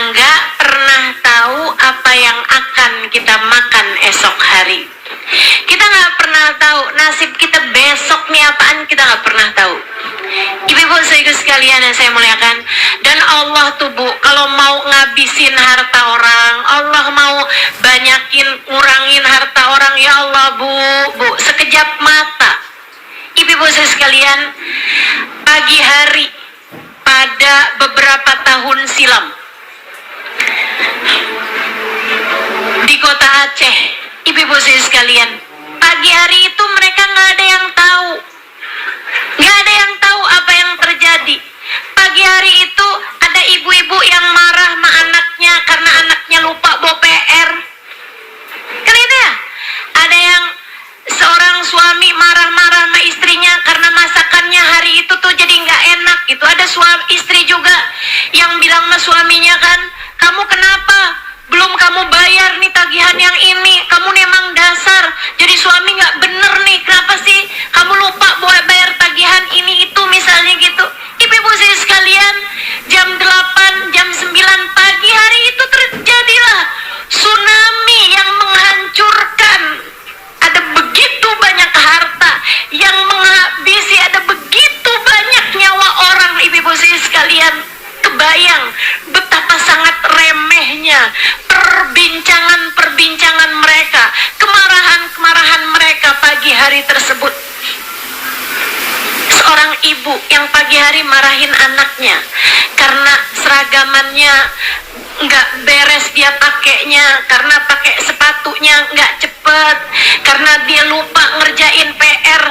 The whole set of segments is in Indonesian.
nggak pernah tahu apa yang akan kita makan esok hari. Kita nggak pernah tahu nasib kita besok nih apaan, kita nggak pernah tahu. Ibu-ibu saudara sekalian yang saya muliakan, dan Allah tuh Bu, kalau mau ngabisin harta orang, Allah mau banyakin, ngurangin harta orang, ya Allah Bu, sekejap mata. Ibu-ibu saudara sekalian, pagi hari pada beberapa tahun silam di kota Aceh, ibu-ibu saudara sekalian, pagi hari itu mereka nggak ada yang tahu. Nggak ada yang tahu apa yang terjadi. Pagi hari itu ada ibu-ibu yang marah sama anaknya karena anaknya lupa bawa PR. Kan itu ya? Ada yang seorang suami marah-marah sama istrinya karena masakannya hari itu tuh jadi nggak enak gitu. Ada suami istri juga yang bilang sama suaminya kan, kamu kenapa? Belum kamu bayar nih tagihan yang ini, kamu nih emang dasar jadi suami nggak bener nih, kenapa sih kamu lupa bayar tagihan ini itu misalnya gitu. Ibu-ibu saya sekalian, jam 8, jam 9 pagi hari itu terjadilah tsunami yang menghancurkan. Ada begitu banyak harta yang menghabisi, ada begitu banyak nyawa orang. Ibu-ibu saya sekalian, kebayang betapa sangat remehnya perbincangan mereka, kemarahan mereka pagi hari tersebut. Seorang ibu yang pagi hari marahin anaknya karena seragamannya nggak beres dia pakainya, karena pakai sepatunya nggak cepet, karena dia lupa ngerjain PR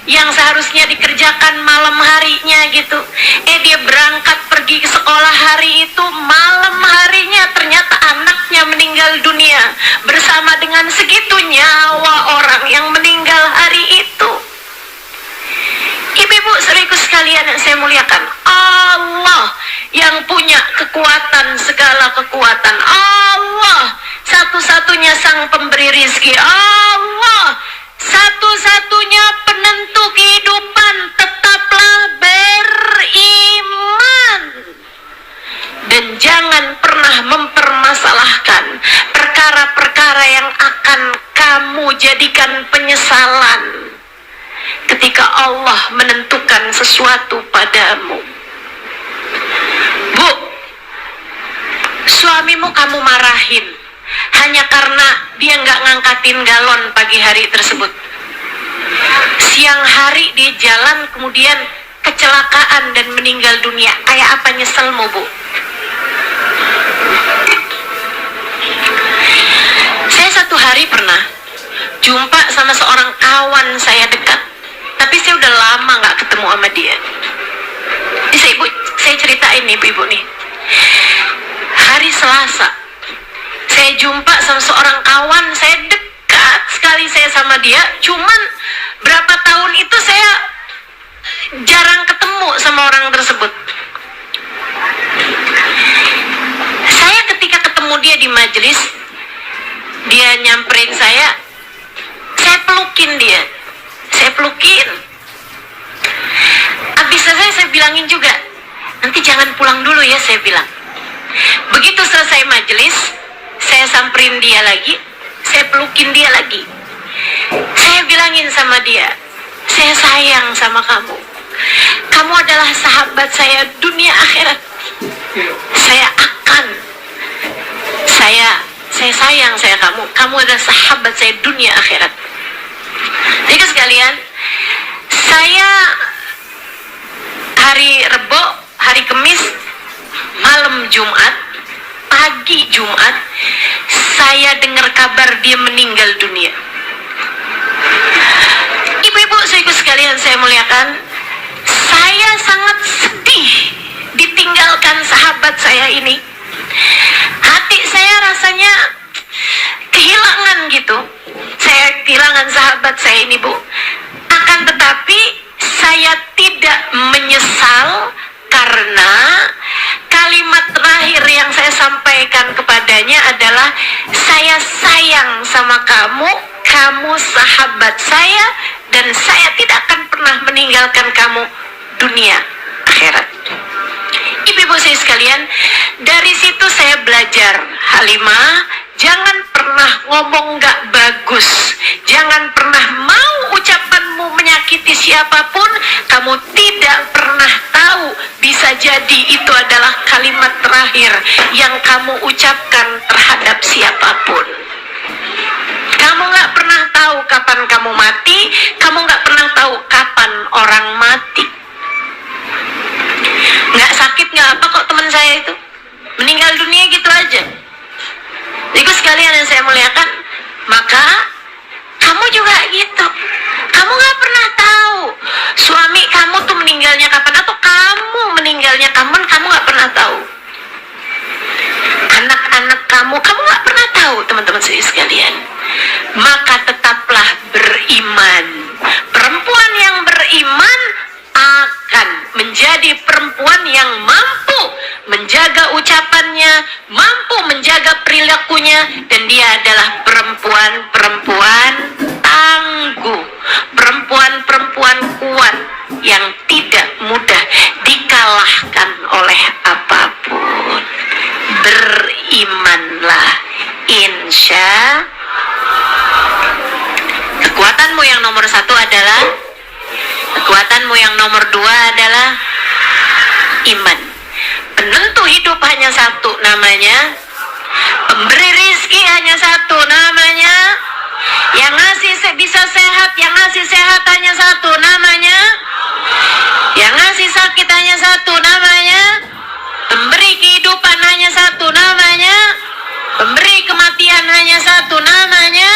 yang seharusnya dikerjakan malam harinya gitu. Dia berangkat pergi ke sekolah hari itu, malam harinya ternyata anaknya meninggal dunia bersama dengan segitu nyawa orang yang meninggal hari itu. Ibu-ibu saudaraku sekalian yang saya muliakan, Allah yang punya kekuatan, segala kekuatan. Allah satu-satunya sang pemberi rizki. Allah satu-satunya penentu kehidupan. Tetaplah beriman dan jangan pernah mempermasalahkan perkara-perkara yang akan kamu jadikan penyesalan ketika Allah menentukan sesuatu padamu. Bu, suamimu kamu marahin hanya karena dia nggak ngangkatin galon pagi hari tersebut. Siang hari dia jalan kemudian kecelakaan dan meninggal dunia. Kayak apa nyeselmu, Bu? Saya satu hari pernah jumpa sama seorang kawan saya dekat, tapi saya udah lama nggak ketemu sama dia. Saya ceritain nih ibu nih. Hari Selasa, saya jumpa sama seorang kawan saya dekat sekali saya sama dia. Cuman berapa tahun itu saya jarang ketemu sama orang tersebut. Saya ketika ketemu dia di majelis, dia nyamperin saya pelukin dia. Saya pelukin. Habis selesai saya bilangin juga, nanti jangan pulang dulu ya, saya bilang. Begitu selesai majelis, saya samperin dia lagi, saya pelukin dia lagi. Saya bilangin sama dia, saya sayang sama kamu. Kamu adalah sahabat saya dunia akhirat. Saya sayang saya kamu. Kamu adalah sahabat saya dunia akhirat. Jadi sekalian, saya hari Rebo, hari Kamis, malam Jumat, pagi Jumat, saya dengar kabar dia meninggal dunia. Ibu-ibu saudaraku sekalian saya muliakan, saya sangat sedih ditinggalkan sahabat saya ini. Hati saya rasanya kehilangan gitu. Saya kehilangan sahabat saya ini, Bu. Akan tetapi saya tidak menyesal karena kalimat terakhir yang saya sampaikan kepadanya adalah saya sayang sama kamu, kamu sahabat saya, dan saya tidak akan pernah meninggalkan kamu dunia akhirat. Ibu-ibu saya sekalian, dari situ saya belajar, Halimah, jangan pernah ngomong gak bagus, jangan pernah mau ucapanmu menyakiti siapapun. Kamu tidak pernah tahu, bisa jadi itu adalah kalimat terakhir yang kamu ucapkan terhadap siapapun. Kamu gak pernah tahu kapan kamu mati, kamu gak pernah tahu kapan orang mati. Gak sakit gak apa kok teman saya itu, meninggal dunia gitu aja. Itu sekalian yang saya muliakan, maka kamu juga gitu. Kamu gak pernah tahu suami kamu tuh meninggalnya kapan, atau kamu meninggalnya kapan, kamu gak pernah tahu. Anak-anak kamu gak pernah tahu, teman-teman saya sekalian. Maka tetaplah beriman. Perempuan yang beriman akan menjadi perempuan yang mampu menjaga ucapannya, mampu menjaga perilakunya, dan dia adalah perempuan-perempuan tangguh, perempuan-perempuan kuat yang tidak mudah dikalahkan oleh apapun. Berimanlah, insya. Kekuatanmu yang nomor satu adalah, kekuatanmu yang nomor dua adalah iman. Penentu hidup hanya satu, namanya pemberi rizki hanya satu, namanya yang ngasih bisa sehat, yang ngasih sehat hanya satu, namanya yang ngasih sakit hanya satu, namanya pemberi kehidupan hanya satu, namanya pemberi kematian hanya satu, namanya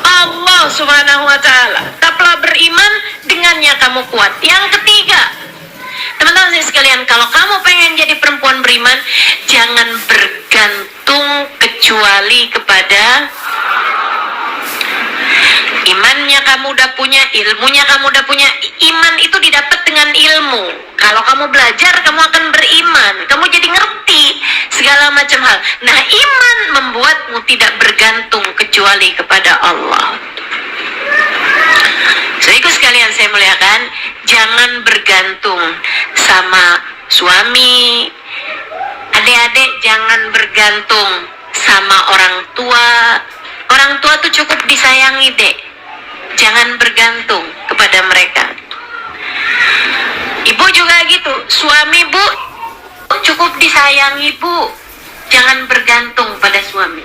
Allah Subhanahu wa ta'ala. Tetaplah beriman, dengannya kamu kuat. Yang ketiga, teman-teman saya sekalian, kalau kamu pengen jadi perempuan beriman, jangan bergantung kecuali kepada imannya. Kamu udah punya, ilmunya kamu udah punya. Iman itu didapat dengan ilmu. Kalau kamu belajar, kamu akan beriman. Kamu jadi ngerti segala macam hal. Nah, iman membuatmu tidak bergantung kecuali kepada Allah. Saudaraku sekalian saya muliakan, jangan bergantung sama suami. Adik-adik jangan bergantung sama orang tua. Orang tua tuh cukup disayangi, Dek. Jangan bergantung kepada mereka. Ibu juga gitu, suami Bu cukup disayangi Bu. Jangan bergantung pada suami.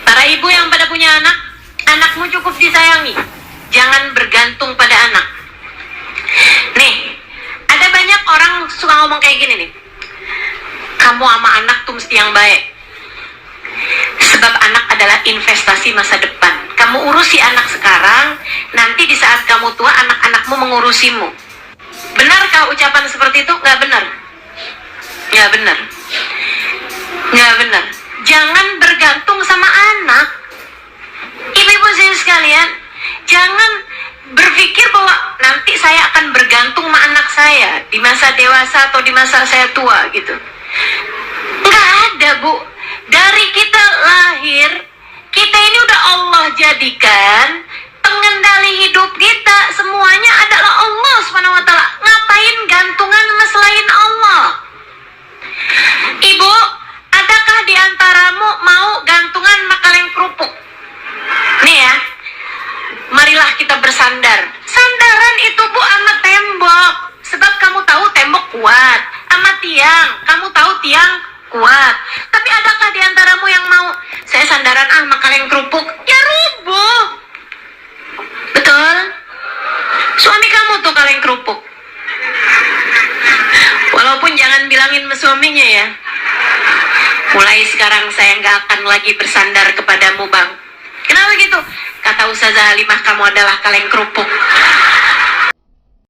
Para ibu yang pada punya anak, anakmu cukup disayangi. Jangan bergantung pada anak. Nih, ada banyak orang suka ngomong kayak gini nih. Kamu sama anak tuh mesti yang baik. Sebab anak adalah investasi masa depan. Kamu urusi anak sekarang, nanti di saat kamu tua, anak-anakmu mengurusimu. Benarkah ucapan seperti itu? Nggak benar. Nggak benar. Nggak benar. Jangan bergantung sama anak. Ibu-ibu saya sekalian, jangan berpikir bahwa nanti saya akan bergantung sama anak saya di masa dewasa atau di masa saya tua gitu. Nggak ada, Bu. Dari kita lahir, kita ini udah Allah jadikan pengendali hidup kita. Semuanya adalah Allah Subhanahu wa ta'ala. Ngapain gantungan sama selain Allah? Ibu, adakah di antaramu mau gantungan sama kaleng kerupuk? Nih ya, marilah kita bersandar. Sandaran itu, Bu, sama tembok. Sebab kamu tahu tembok kuat. Sama tiang, kamu tahu tiang kuat. Tapi adakah di antaramu yang mau, saya sandaran sama kaleng kerupuk? Ya rubuh. Betul? Suami kamu tuh kaleng kerupuk. Walaupun jangan bilangin sama suaminya ya. Mulai sekarang saya nggak akan lagi bersandar kepadamu, Bang. Kenapa gitu? Kata Ustazah Halimah, kamu adalah kaleng kerupuk.